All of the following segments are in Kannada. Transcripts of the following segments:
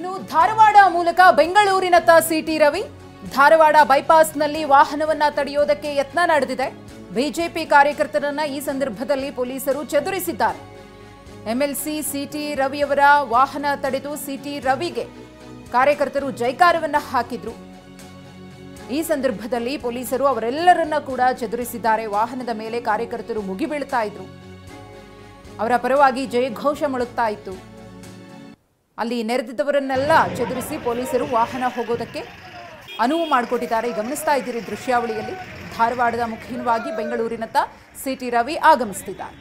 ಇನ್ನು ಧಾರವಾಡ ಮೂಲಕ ಬೆಂಗಳೂರಿನತ್ತ ಸಿಟಿ ರವಿ ಧಾರವಾಡ ಬೈಪಾಸ್ನಲ್ಲಿ ವಾಹನವನ್ನ ತಡೆಯೋದಕ್ಕೆ ಯತ್ನ ನಡೆದಿದೆ. ಬಿಜೆಪಿ ಕಾರ್ಯಕರ್ತರನ್ನ ಈ ಸಂದರ್ಭದಲ್ಲಿ ಪೊಲೀಸರು ಚದುರಿಸಿದ್ದಾರೆ. ಎಂಎಲ್ಸಿ ಸಿಟಿ ರವಿಯವರ ವಾಹನ ತಡೆದು ಸಿಟಿ ರವಿಗೆ ಕಾರ್ಯಕರ್ತರು ಜೈಕಾರವನ್ನ ಹಾಕಿದ್ರು. ಈ ಸಂದರ್ಭದಲ್ಲಿ ಪೊಲೀಸರು ಅವರೆಲ್ಲರನ್ನ ಕೂಡ ಚದುರಿಸಿದ್ದಾರೆ. ವಾಹನದ ಮೇಲೆ ಕಾರ್ಯಕರ್ತರು ಮುಗಿಬೀಳ್ತಾ ಇದ್ರು. ಅವರ ಪರವಾಗಿ ಜಯಘೋಷ ಮೊಳಗ್ತಾ ಇತ್ತು. ಅಲ್ಲಿ ನೆರೆದಿದ್ದವರನ್ನೆಲ್ಲ ಚದುರಿಸಿ ಪೊಲೀಸರು ವಾಹನ ಹೋಗೋದಕ್ಕೆ ಅನುವು ಮಾಡಿಕೊಟ್ಟಿದ್ದಾರೆ. ಗಮನಿಸ್ತಾ ಇದ್ದೀರಿ ದೃಶ್ಯಾವಳಿಯಲ್ಲಿ. ಧಾರವಾಡದ ಮುಖೇನವಾಗಿ ಬೆಂಗಳೂರಿನತ್ತ ಸಿಟಿ ರವಿ ಆಗಮಿಸುತ್ತಿದ್ದಾರೆ.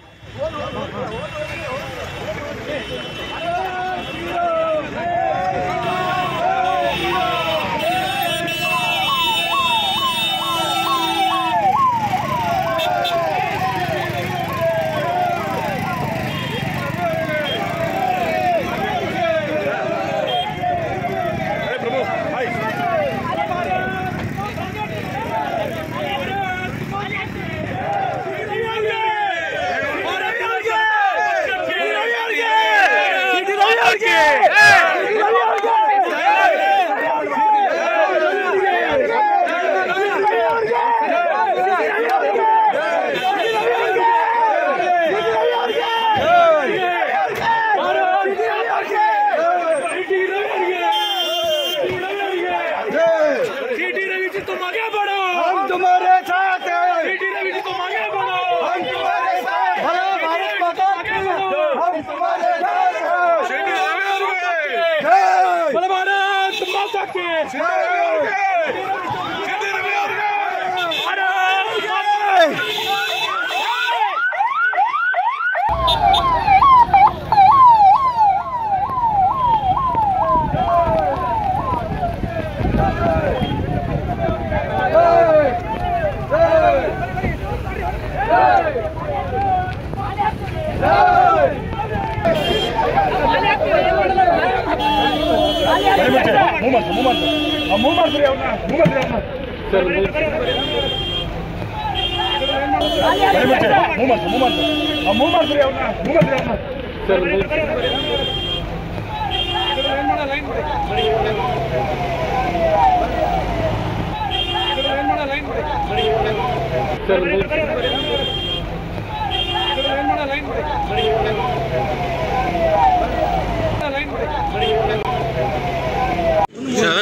तुम आगे बढ़ो, हम तुम्हारे साथ हैं। सिटी रवि जी तुम आगे बढ़ो, हम तुम्हारे साथ हैं। भारत माता की हम तुम्हारे साथ हैं। सिटी रवि जय बोलो भारत माता की सिटी रवि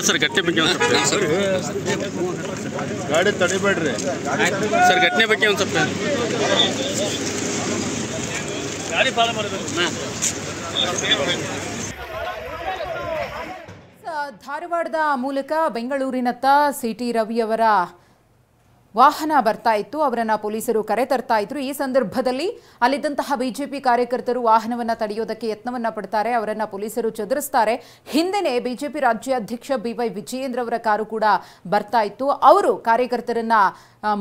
ಸರ್ ಘಟನೆ ಬಗ್ಗೆ ಸರ್ ಗಾಡಿ ತಡಿಬೇಡ್ರಿ ಸರ್. ಘಟನೆ ಬಗ್ಗೆ ಒಂದು ಸ್ವಲ್ಪ ಗಾಡಿ ಫಾಲೋ ಮಾಡಬೇಕು. ಧಾರವಾಡದ ಮೂಲಕ ಬೆಂಗಳೂರಿನತ್ತ ಸಿಟಿ ರವಿಯವರ ವಾಹನ ಬರ್ತಾ ಇತ್ತು. ಅವರನ್ನ ಪೊಲೀಸರು ಕರೆ ತರ್ತಾ ಇದ್ರು. ಈ ಸಂದರ್ಭದಲ್ಲಿ ಅಲ್ಲಿದ್ದಂತಹ ಬಿಜೆಪಿ ಕಾರ್ಯಕರ್ತರು ವಾಹನವನ್ನ ತಡೆಯೋದಕ್ಕೆ ಯತ್ನವನ್ನ ಪಡ್ತಾರೆ. ಅವರನ್ನ ಪೊಲೀಸರು ಚದುರಿಸ್ತಾರೆ. ಹಿಂದೆನೇ ಬಿಜೆಪಿ ರಾಜ್ಯಾಧ್ಯಕ್ಷ BY ವಿಜಯೇಂದ್ರ ಅವರ ಕಾರು ಕೂಡ ಬರ್ತಾ ಇತ್ತು. ಅವರು ಕಾರ್ಯಕರ್ತರನ್ನ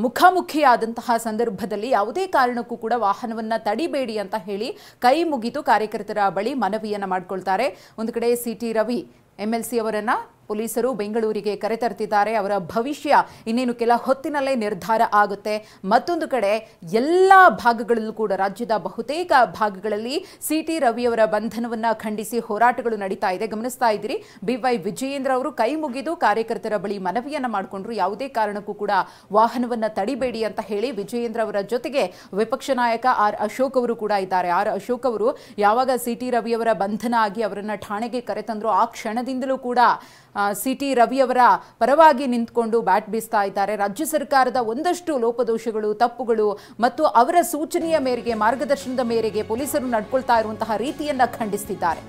ಮುಖಾಮುಖಿಯಾದಂತಹ ಸಂದರ್ಭದಲ್ಲಿ ಯಾವುದೇ ಕಾರಣಕ್ಕೂ ಕೂಡ ವಾಹನವನ್ನ ತಡಿಬೇಡಿ ಅಂತ ಹೇಳಿ ಕೈ ಮುಗಿದು ಕಾರ್ಯಕರ್ತರ ಬಳಿ ಮನವಿಯನ್ನ ಮಾಡ್ಕೊಳ್ತಾರೆ. ಒಂದು ಕಡೆ ಸಿಟಿ ರವಿ MLC ಅವರನ್ನ ಪೊಲೀಸರು ಬೆಂಗಳೂರಿಗೆ ಕರೆತರ್ತಿದ್ದಾರೆ. ಅವರ ಭವಿಷ್ಯ ಇನ್ನೇನು ಕೆಲ ಹೊತ್ತಿನಲ್ಲೇ ನಿರ್ಧಾರ ಆಗುತ್ತೆ. ಮತ್ತೊಂದು ಕಡೆ ಎಲ್ಲ ಭಾಗಗಳಲ್ಲೂ ಕೂಡ ರಾಜ್ಯದ ಬಹುತೇಕ ಭಾಗಗಳಲ್ಲಿ ಸಿಟಿ ರವಿಯವರ ಬಂಧನವನ್ನ ಖಂಡಿಸಿ ಹೋರಾಟಗಳು ನಡೀತಾ ಇದೆ. ಗಮನಿಸ್ತಾ ಇದ್ದೀರಿ. BY ವಿಜಯೇಂದ್ರ ಅವರು ಕೈ ಮುಗಿದು ಕಾರ್ಯಕರ್ತರ ಬಳಿ ಮನವಿಯನ್ನ ಮಾಡಿಕೊಂಡ್ರು. ಯಾವುದೇ ಕಾರಣಕ್ಕೂ ಕೂಡ ವಾಹನವನ್ನ ತಡಿಬೇಡಿ ಅಂತ ಹೇಳಿ. ವಿಜಯೇಂದ್ರ ಅವರ ಜೊತೆಗೆ ವಿಪಕ್ಷ ನಾಯಕ R ಅಶೋಕ್ ಅವರು ಕೂಡ ಇದ್ದಾರೆ. R ಅಶೋಕ್ ಅವರು ಯಾವಾಗ ಸಿಟಿ ರವಿಯವರ ಬಂಧನ ಆಗಿ ಅವರನ್ನ ಠಾಣೆಗೆ ಕರೆತಂದ್ರು ಆ ಕ್ಷಣದಿಂದಲೂ ಕೂಡ ಸಿಟಿ ರವಿಯವರ ಪರವಾಗಿ ನಿಂತ್ಕೊಂಡು ಬ್ಯಾಟ್ ಬೀಸ್ತಾ ಇದ್ದಾರೆ. ರಾಜ್ಯ ಸರ್ಕಾರದ ಒಂದಷ್ಟು ಲೋಪದೋಷಗಳು, ತಪ್ಪುಗಳು ಮತ್ತು ಅವರ ಸೂಚನೆಯ ಮೇರೆಗೆ, ಮಾರ್ಗದರ್ಶನದ ಮೇರೆಗೆ ಪೊಲೀಸರು ನಡ್ಕೊಳ್ತಾ ಇರುವಂತಹ ರೀತಿಯನ್ನ ಖಂಡಿಸುತ್ತಿದ್ದಾರೆ.